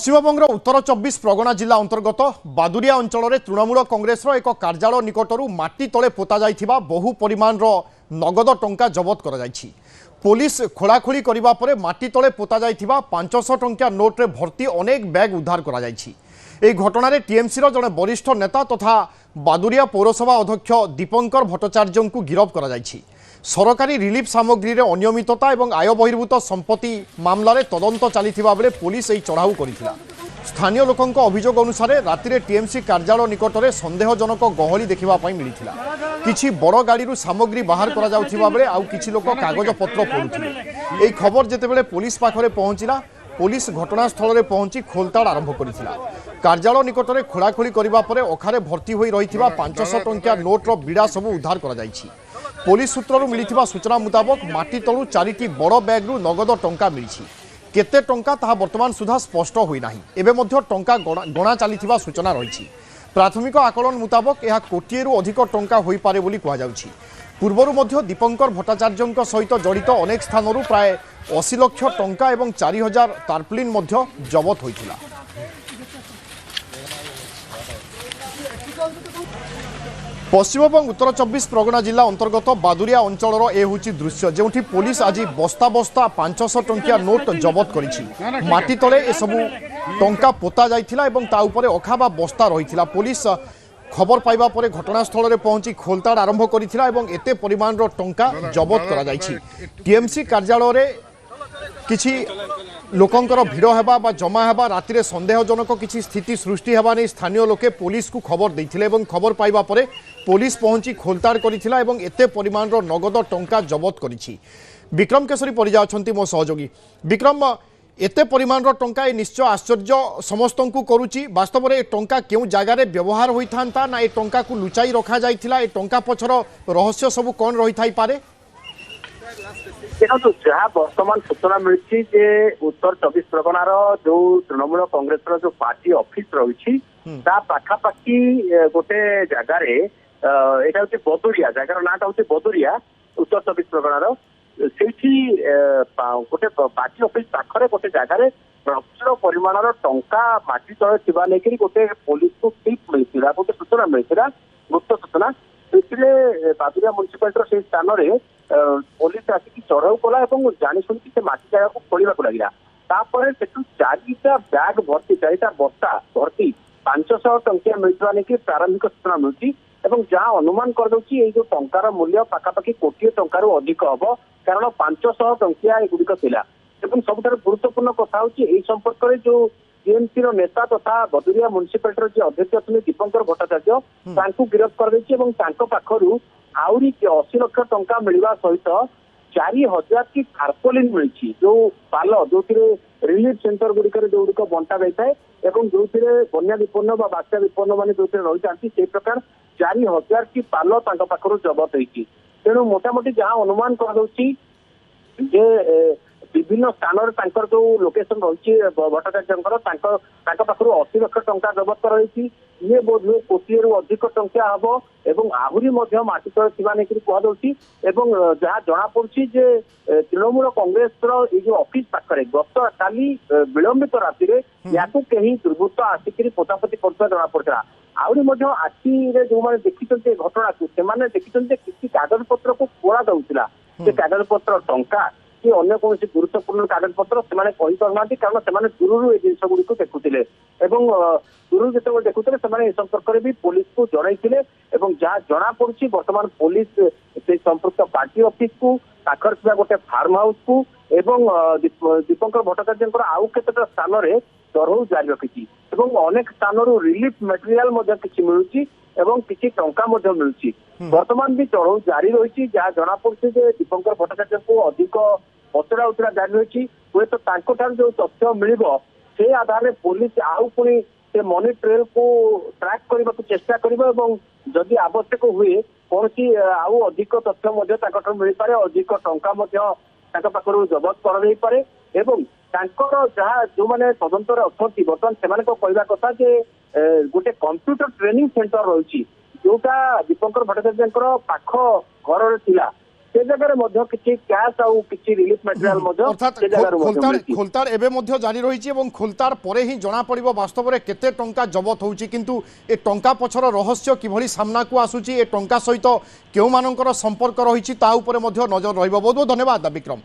पश्चिमबंगर उत्तर 24 परगना जिला अंतर्गत बादुरिया अंचल में तृणमूल कांग्रेस एक कार्यालय निकटरू माटी तले पोता जाइथिबा बहु परिमाण नगद टंका जबत कर जाइछि। पुलिस खोलाखोली करिबा परे माटी तले पोता जाइथिबा 500 टंका नोट रे भर्ती अनेक बैग उद्धार करा जाइछि। एही घटना टीएमसी जड़े वरिष्ठ नेता तथा बादुरिया पौरसभा अध्यक्ष दीपंकर भट्टाचार्य को गिरफ करा जाइछि। सरकारी रिलीफ सामग्री रे अनियमितता एवं आय बहिर्भूत संपत्ति मामलें तदंत चलीथिबा बेले पुलिस एही चढ़ाऊ करिथिला। स्थानीय लोकंक अभियोग अनुसार राति टीएमसी कार्यालय निकट में सन्देहजनक गहली देखा मिलता। किछि बड़ गाड़ी सामग्री बाहर करा जाउथिबा बेले आउ किछि लोक कागज पत्र पढ़ुथिले। एही खबर जेतेबेले पुलिस पाखरे पहुंचिला, पुलिस घटनास्थल में पहुंची खोलताड़ आरंभ करिथिला। कार्यालय निकट में खोलाखोली करिबा परे अखारे भर्ती होई रहिथिबा 500 टंका नोट्र बिड़ा सबू उद्धार करा जाइछि। पुलिस सूत्रରୁ मिलिथिबा सूचना मुताबक माटी तळु 4टी बड़ बैग्रु नगद टंका मिलिछि। केते टंका ताहा वर्तमान सुधा स्पष्ट होई नाही। एबे मध्य टंका गणा चलीथिबा सूचना रहिछि। प्राथमिक आकलन मुताबक यह कोटिएरु अधिक टंका होई पारे बोली कुहा जाउछि। पूर्वरु मध्य दीपंकर भट्टाचार्य सहित जड़ित अनेक स्थानरू प्राय 80 लाख टंका एवं 4000 तारपुलिन मध्य जबत होइथिला। पश्चिमबंग उत्तर 24 परगना जिला अंतर्गत बादुरिया अंचल ए हूँ दृश्य जो पुलिस आज बस्ता बस्ता 500 टंकिया नोट जबत करिछि। माटी तले ए सबु टंका पोता जाइथिला एवं ता उपरे अखा बा बस्ता रहिथिला। पुलिस खबर पाइबा परे घटनास्थल में पहुंची खोलताड़ आरंभ करिथिला एवं एते परिमाण रो टंका जबत करा जाइछि। टीएमसी कार्यालय रे किछि लोकंकर भिड़ हेबा बा जमा हेबा राति रे सन्देहजनक किछि स्थिति सृष्टि हेबा नै स्थानीय लोके पुलिस को खबर दैथिले एवं खबर पाइबा परे पुलिस पहुंची खोलताड़ करिथिला एवं एते परिमाण रो नगद टंका जबत करिछि। विक्रम केसरी परिजा अछंती मो सहयोगी। विक्रम, एते परिमाण रो टंका ए निश्चय आश्चर्य समस्तन को करूछि। वास्तव में ए टंका केउ जगह रे व्यवहार होई थांता ना ए टंका को लुचाई रखा जाइथिला? ए टंका पछर रहस्य सब कोन रही थाई पारे? देखो जहाँ बर्तमान सूचना मिली जे उत्तर 24 परगनार जो तृणमूल कांग्रेस जो पार्टी ऑफिस रही पाखापाखि गोटे जगार यहाँ हूँ बदुरिया जगार नाटा हूँ बदुरिया उत्तर 24 परगनार से गोटे पार्टी ऑफिस पाखरे गोटे जगार प्रचुर परिमाण टंका माटी तले थिबा लेकिन गोटे पुलिस को टिप मिलता गोटे सूचना मिलता गुप्त सूचना से बादुरिया म्युनिसिपालिटी से स्थान में पुलिस आसिक चढ़ाऊ कला जानी शुणी से माटी जगह को खोलने लगे। तापर से 4टा बैग भर्ती 4टा बस्ता भर्ती 500 टंकिया मिलता नहीं प्रारंभिक सूचना मिलती जहाँ अनुमान करदे जो टंकार मूल्य पाखापाखि कोटिए टंकार अधिक हम कारण 500 टंकिया एगुड़िक थिला। सबुठ गुरुत्वपूर्ण कथा हूँ संपर्क में जो टीएमसी नेता तथा बदुरिया म्युनिसिपालिटी जो अध्यक्ष अच्छे दीपंकर भट्टाचार्य गिरफ्त कर पाखु आहरी 80 लाख टंका मिलवा सहित 4000 की टार्पोलिन मिली जो पाल जो रिलीफ सेंटर गुड़िक जो बंटा जाए जो बन्या विपन्न बात्या विपन्न मान जो रही से प्रकार 4000 की पाल पाखु जबत होती। तेणु मोटामोटी जहाँ अनुमान कर विभिन्न स्थान जो लोकेशन रही भट्टाचार्य पाखु 80 लाख टंका जबत कर ये बोध हुए कोटिएरु अधिक टंका हम एवं आहरी माटी तले थिबा नहीं कहुच्छी जहाँ जना पड़ी तृणमूल कांग्रेस जो ऑफिस पाखे गत काली विलंबित राति या कहीं दुर्बृत्त आसिक पोतापोती कर जना पड़ा। आहरी आखिरे जो मैंने देखी घटना को से देखी किसी कागज पत्र को खोला जाऊला से कागज पत्र टंका कि अन्य कौन गुरुत्वपूर्ण कागज पत्र से पारना कारण से दूर जिन गुड़ी देखुले दूर जो देखुले से संपर्क में भी पुलिस को जनईले जहाँ जना पड़ी बर्तमान पुलिस से संपृक्त पार्टी ऑफिस को पाखर गोटे फार्म हाउस को दीपंकर भट्टाचार्य आउ केतटा स्थान में चढ़ऊ जारी रखी अनेक स्थान रिलीफ मटेरियल किसी मिलूची किसी टंका मिलूची। वर्तमान भी चढ़ऊ जारी रही जहाँ जना पड़ी दीपंकर भट्टाचार्य को अधिक पचरा उचरा जारी रही हुए तो जो तथ्य मिल से आधार में पुलिस आउ पुणी से मनी ट्रेल को ट्रैक करने को चेष्टा करी आवश्यक हुए कौन आउ अधिक तथ्य मिल पारे अधिक टंका पाखु जबत कर जहाँ जो मैंने तदंत अच्छा बर्तमान से कहवा कथा गोटे कंप्यूटर ट्रेनिंग सेंटर रही जोटा दीपंकर भट्टाचार्य पाख घर थिला ସେ ଜାଗାରେ ମଧ୍ୟ କିଛି କ୍ୟାସ୍ ଆଉ କିଛି ରିଲିଫ ମ୍ୟାଟେରିଆଲ ମଧ୍ୟ অর্থাৎ ସେ ଜାଗାରୁ ମଧ୍ୟ ମିଳିଛି। খোলতার এবে মধ্যে জারি রয়েছে এবং খোলতার পরে হি জনা পড়িব বাস্তবরে কেতে টঙ্কা জবত হচ্ছে, কিন্তু এ টঙ্কা পছর রহস্য কিভাবে সামনাকু আসুচি, এ টঙ্কা সহিত কেউ মানଙ୍କର সম্পর্ক রয়েছে তা উপরে মধ্যে নজর রহিব। বহুত বহুত ধন্যবাদ বিক্রম।